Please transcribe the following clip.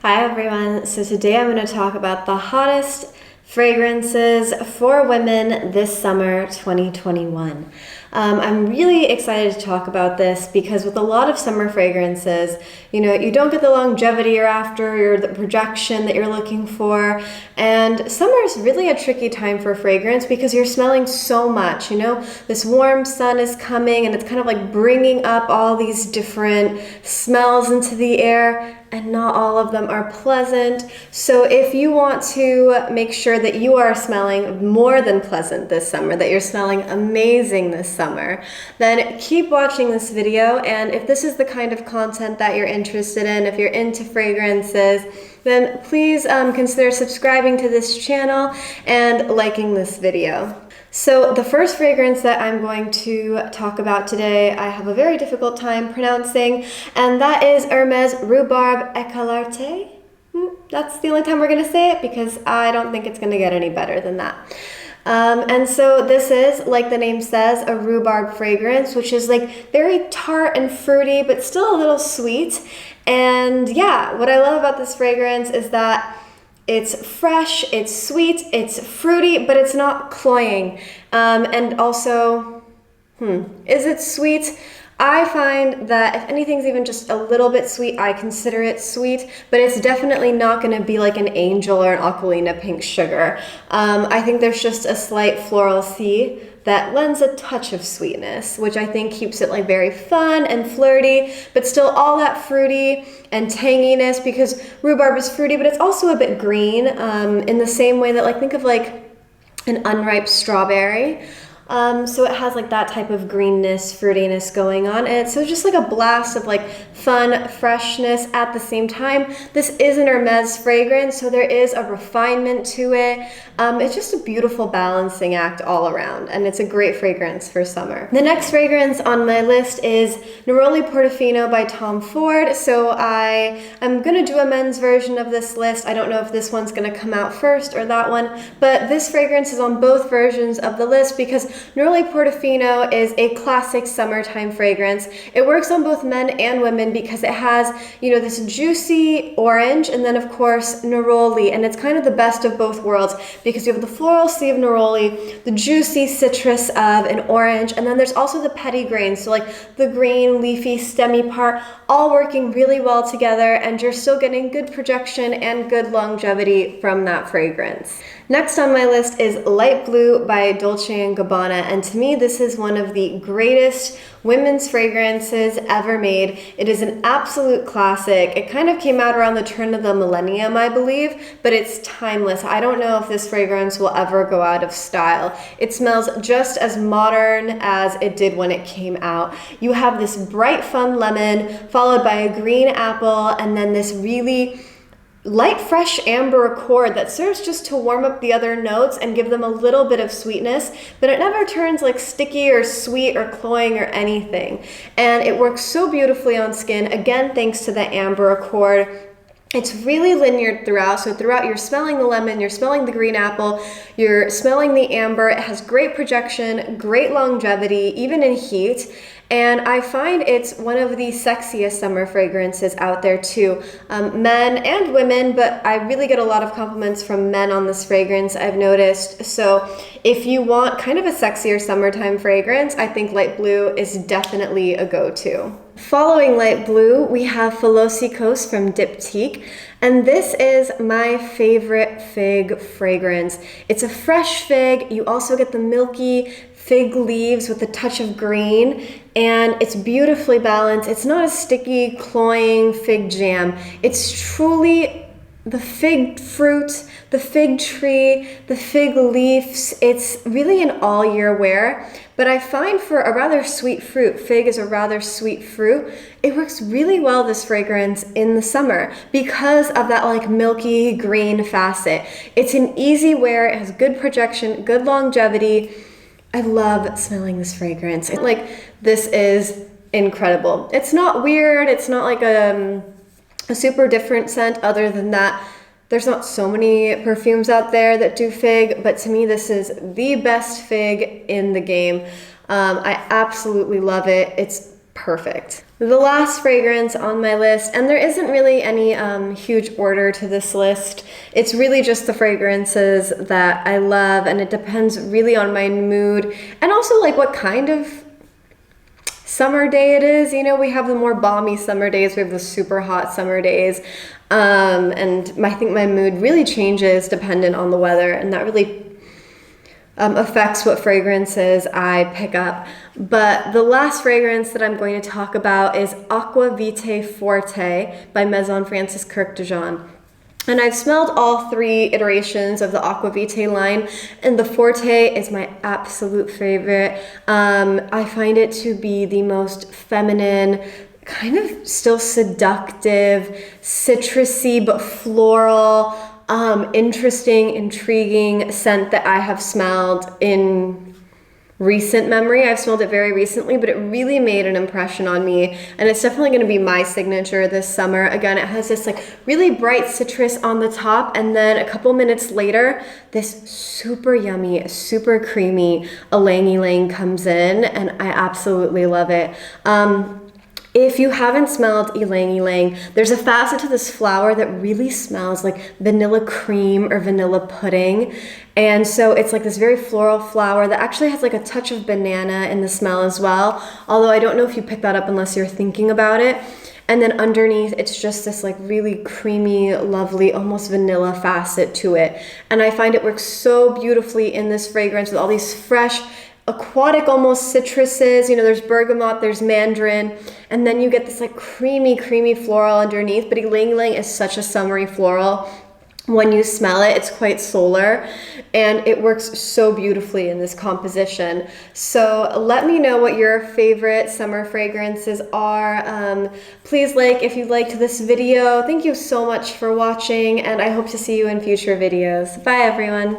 Hi everyone, so today I'm going to talk about the hottest fragrances for women this summer 2021. I'm really excited to talk about this because with a lot of summer fragrances, you don't get the longevity you're after or the projection that you're looking for. And summer is really a tricky time for fragrance because you're smelling so much. This warm sun is coming and it's kind of like bringing up all these different smells into the air, and not all of them are pleasant. So if you want to make sure that you are smelling more than pleasant this summer, that you're smelling amazing this summer, then keep watching this video. And if this is the kind of content that you're interested in, if you're into fragrances, then please consider subscribing to this channel and liking this video. So the first fragrance that I'm going to talk about today, I have a very difficult time pronouncing, and that is Hermes Rhubarbe Écarlate. That's the only time we're going to say it because I don't think it's going to get any better than that. And so this is, like the name says, a rhubarb fragrance, which is like very tart and fruity, but still a little sweet. And yeah, what I love about this fragrance is that it's fresh, it's sweet, it's fruity, but it's not cloying. And also, is it sweet? I find that if anything's even just a little bit sweet, I consider it sweet, but it's definitely not going to be like an Angel or an Aquavit pink sugar. I think there's just a slight floral C that lends a touch of sweetness, which I think keeps it like very fun and flirty, but still all that fruity and tanginess, because rhubarb is fruity, but it's also a bit green, in the same way that, like, think of like an unripe strawberry. So it has like that type of greenness, fruitiness going on, and it's so just like a blast of like fun freshness at the same time. This is an Hermes fragrance, so there is a refinement to it. It's just a beautiful balancing act all around, and it's a great fragrance for summer. The next fragrance on my list is Neroli Portofino by Tom Ford. So I'm gonna do a men's version of this list. I don't know if this one's gonna come out first or that one, but this fragrance is on both versions of the list because Neroli Portofino is a classic summertime fragrance. It works on both men and women because it has, this juicy orange and then of course neroli, and it's kind of the best of both worlds because you have the floral C of neroli, the juicy citrus of an orange, and then there's also the petitgrain, so like the green, leafy, stemmy part, all working really well together, and you're still getting good projection and good longevity from that fragrance. Next on my list is Light Blue by Dolce Gabbana, and to me this is one of the greatest women's fragrances ever made. It is an absolute classic. It kind of came out around the turn of the millennium, I believe, but it's timeless. I don't know if this fragrance will ever go out of style. It smells just as modern as it did when it came out. You have this bright, fun lemon followed by a green apple, and then this really light, fresh amber accord that serves just to warm up the other notes and give them a little bit of sweetness, but it never turns like sticky or sweet or cloying or anything. And it works so beautifully on skin, again, thanks to the amber accord. It's really linear throughout, so throughout you're smelling the lemon, you're smelling the green apple, you're smelling the amber. It has great projection, great longevity, even in heat. And I find it's one of the sexiest summer fragrances out there too. Men and women, but I really get a lot of compliments from men on this fragrance, I've noticed. So if you want kind of a sexier summertime fragrance, I think Light Blue is definitely a go-to. Following Light Blue, we have Philosykos from Diptyque, and this is my favorite fig fragrance. It's a fresh fig. You also get the milky fig leaves with a touch of green, and it's beautifully balanced. It's not a sticky, cloying fig jam. It's truly the fig fruit, the fig tree, the fig leaves. It's really an all year wear, but I find for a rather sweet fruit, fig is a rather sweet fruit, it works really well, this fragrance, in the summer because of that like milky green facet. It's an easy wear, it has good projection, good longevity. I love smelling this fragrance. This is incredible. It's not weird. It's not like a super different scent. Other than that, there's not so many perfumes out there that do fig, but to me, this is the best fig in the game. I absolutely love it. It's perfect. The last fragrance on my list, and there isn't really any huge order to this list. It's really just the fragrances that I love, and it depends really on my mood and also like what kind of summer day it is. You know, we have the more balmy summer days, we have the super hot summer days, and I think my mood really changes dependent on the weather, and that really affects what fragrances I pick up. But the last fragrance that I'm going to talk about is Aquavit Forte by Maison Francis Kirk de Jean. And I've smelled all 3 iterations of the Aquavit line, and the Forte is my absolute favorite. I find it to be the most feminine, kind of still seductive, citrusy but floral, interesting, intriguing scent that I have smelled in recent memory. I've smelled it very recently, but it really made an impression on me, and it's definitely going to be my signature this summer. Again, it has this like really bright citrus on the top, and then a couple minutes later, this super yummy, super creamy ylang ylang comes in, and I absolutely love it. If you haven't smelled ylang ylang, there's a facet to this flower that really smells like vanilla cream or vanilla pudding. And so it's like this very floral flower that actually has like a touch of banana in the smell as well. Although I don't know if you pick that up unless you're thinking about it. And then underneath, it's just this like really creamy, lovely, almost vanilla facet to it. And I find it works so beautifully in this fragrance with all these fresh, aquatic almost citruses. You know, there's bergamot, there's mandarin, and then you get this like creamy floral underneath. But ylang ylang is such a summery floral. When you smell it, it's quite solar, and it works so beautifully in this composition. So let me know what your favorite summer fragrances are. Please like if you liked this video. Thank you so much for watching, and I hope to see you in future videos. Bye everyone.